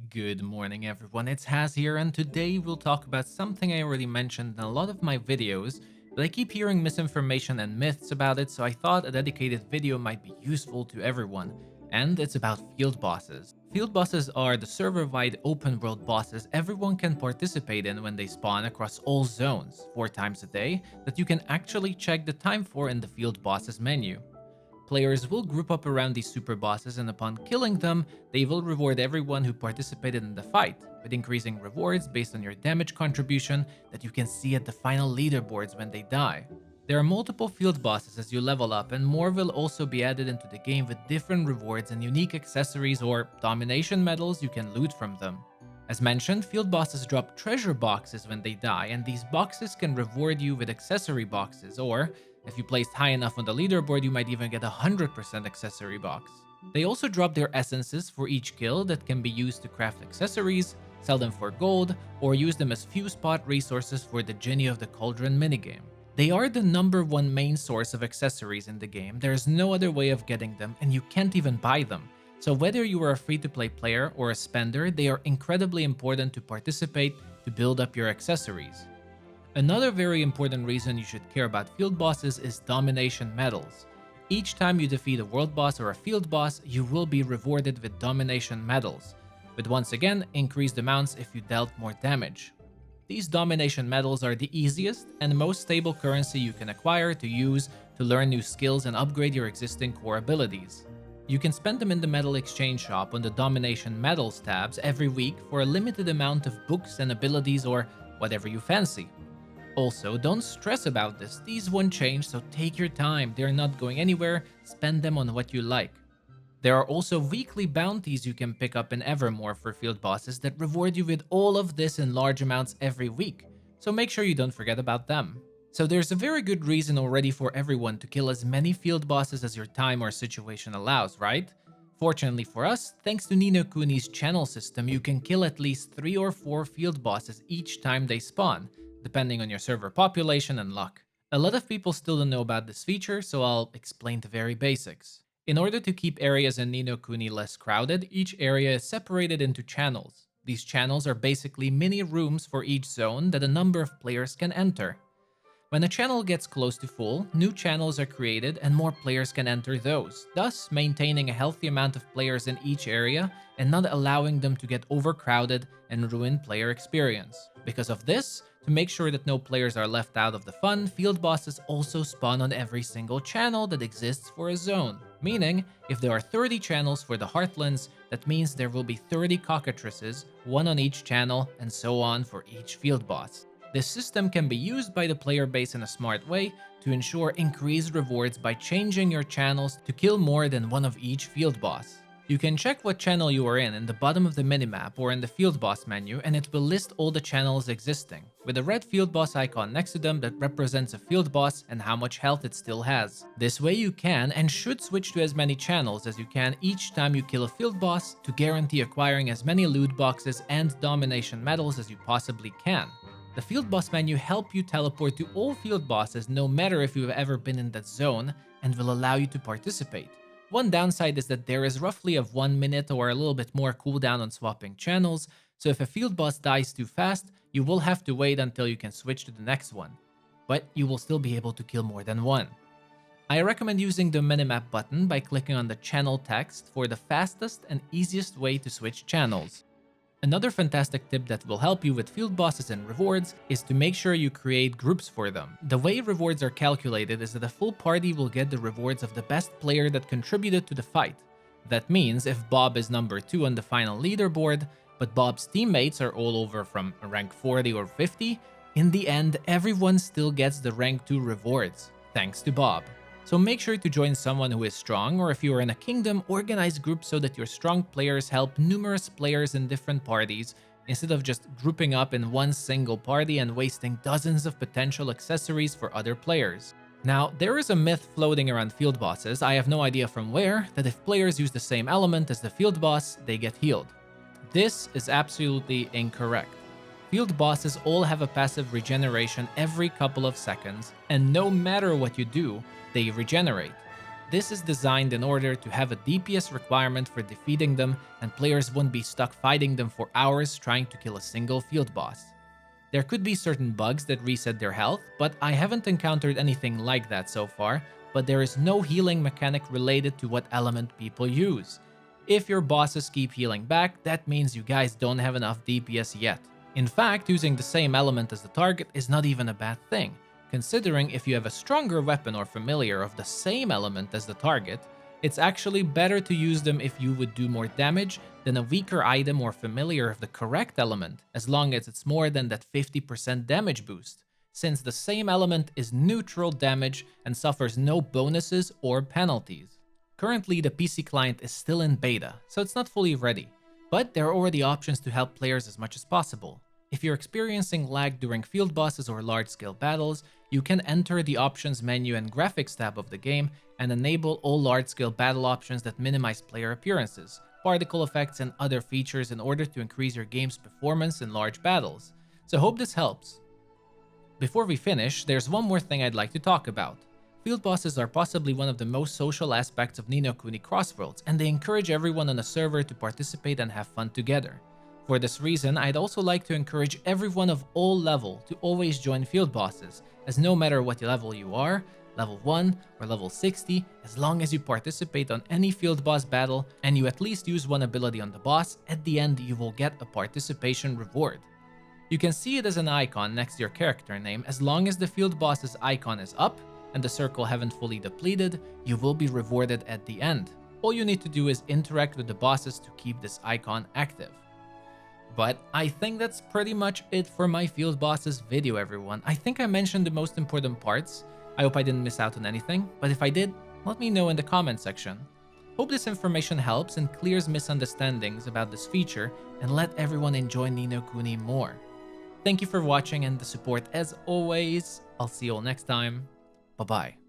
Good morning everyone, it's Haz here, and today we'll talk about something I already mentioned in a lot of my videos, but I keep hearing misinformation and myths about it, so I thought a dedicated video might be useful to everyone, and it's about field bosses. Field bosses are the server-wide open world bosses everyone can participate in when they spawn across all zones, 4 times a day, that you can actually check the time for in the field bosses menu. Players will group up around these super bosses, and upon killing them, they will reward everyone who participated in the fight, with increasing rewards based on your damage contribution that you can see at the final leaderboards when they die. There are multiple field bosses as you level up, and more will also be added into the game with different rewards and unique accessories or domination medals you can loot from them. As mentioned, field bosses drop treasure boxes when they die, and these boxes can reward you with accessory boxes, or if you placed high enough on the leaderboard, you might even get a 100% accessory box. They also drop their essences for each kill that can be used to craft accessories, sell them for gold, or use them as few spot resources for the Genie of the Cauldron minigame. They are the #1 main source of accessories in the game. There's no other way of getting them, and you can't even buy them. So whether you are a free-to-play player or a spender, they are incredibly important to participate to build up your accessories. Another very important reason you should care about field bosses is domination medals. Each time you defeat a world boss or a field boss, you will be rewarded with domination medals, with once again increased amounts if you dealt more damage. These domination medals are the easiest and most stable currency you can acquire to use to learn new skills and upgrade your existing core abilities. You can spend them in the medal exchange shop on the domination medals tabs every week for a limited amount of books and abilities or whatever you fancy. Also, don't stress about this, these won't change, so take your time, they're not going anywhere, spend them on what you like. There are also weekly bounties you can pick up in Evermore for field bosses that reward you with all of this in large amounts every week, so make sure you don't forget about them. So there's a very good reason already for everyone to kill as many field bosses as your time or situation allows, right? Fortunately for us, thanks to Ni no Kuni's channel system, you can kill at least 3 or 4 field bosses each time they spawn, depending on your server population and luck. A lot of people still don't know about this feature, so I'll explain the very basics. In order to keep areas in Ni no Kuni less crowded, each area is separated into channels. These channels are basically mini rooms for each zone that a number of players can enter. When a channel gets close to full, new channels are created and more players can enter those, thus maintaining a healthy amount of players in each area and not allowing them to get overcrowded and ruin player experience. Because of this, to make sure that no players are left out of the fun, field bosses also spawn on every single channel that exists for a zone. Meaning, if there are 30 channels for the Heartlands, that means there will be 30 cockatrices, one on each channel, and so on for each field boss. This system can be used by the player base in a smart way to ensure increased rewards by changing your channels to kill more than one of each field boss. You can check what channel you are in the bottom of the minimap or in the field boss menu, and it will list all the channels existing, with a red field boss icon next to them that represents a field boss and how much health it still has. This way you can and should switch to as many channels as you can each time you kill a field boss to guarantee acquiring as many loot boxes and domination medals as you possibly can. The field boss menu helps you teleport to all field bosses no matter if you've ever been in that zone and will allow you to participate. One downside is that there is roughly a 1 minute or a little bit more cooldown on swapping channels, so if a field boss dies too fast, you will have to wait until you can switch to the next one. But you will still be able to kill more than one. I recommend using the minimap button by clicking on the channel text for the fastest and easiest way to switch channels. Another fantastic tip that will help you with field bosses and rewards is to make sure you create groups for them. The way rewards are calculated is that a full party will get the rewards of the best player that contributed to the fight. That means if Bob is number 2 on the final leaderboard, but Bob's teammates are all over from rank 40 or 50, in the end everyone still gets the rank 2 rewards, thanks to Bob. So make sure to join someone who is strong, or if you are in a kingdom, organize groups so that your strong players help numerous players in different parties, instead of just grouping up in one single party and wasting dozens of potential accessories for other players. Now, there is a myth floating around field bosses, I have no idea from where, that if players use the same element as the field boss, they get healed. This is absolutely incorrect. Field bosses all have a passive regeneration every couple of seconds, and no matter what you do, they regenerate. This is designed in order to have a DPS requirement for defeating them, and players won't be stuck fighting them for hours trying to kill a single field boss. There could be certain bugs that reset their health, but I haven't encountered anything like that so far, but there is no healing mechanic related to what element people use. If your bosses keep healing back, that means you guys don't have enough DPS yet. In fact, using the same element as the target is not even a bad thing, considering if you have a stronger weapon or familiar of the same element as the target, it's actually better to use them if you would do more damage than a weaker item or familiar of the correct element, as long as it's more than that 50% damage boost, since the same element is neutral damage and suffers no bonuses or penalties. Currently, the PC client is still in beta, so it's not fully ready, but there are already options to help players as much as possible. If you're experiencing lag during field bosses or large-scale battles, you can enter the options menu and graphics tab of the game and enable all large-scale battle options that minimize player appearances, particle effects, and other features in order to increase your game's performance in large battles. So hope this helps. Before we finish, there's one more thing I'd like to talk about. Field bosses are possibly one of the most social aspects of Ni no Kuni Cross Worlds, and they encourage everyone on a server to participate and have fun together. For this reason, I'd also like to encourage everyone of all level to always join field bosses, as no matter what level you are, level 1 or level 60, as long as you participate on any field boss battle and you at least use one ability on the boss, at the end you will get a participation reward. You can see it as an icon next to your character name. As long as the field boss's icon is up and the circle haven't fully depleted, you will be rewarded at the end. All you need to do is interact with the bosses to keep this icon active. But I think that's pretty much it for my field bosses video, everyone. I think I mentioned the most important parts. I hope I didn't miss out on anything, but if I did, let me know in the comment section. Hope this information helps and clears misunderstandings about this feature and let everyone enjoy Ni no Kuni more. Thank you for watching and the support as always. I'll see you all next time. Bye-bye.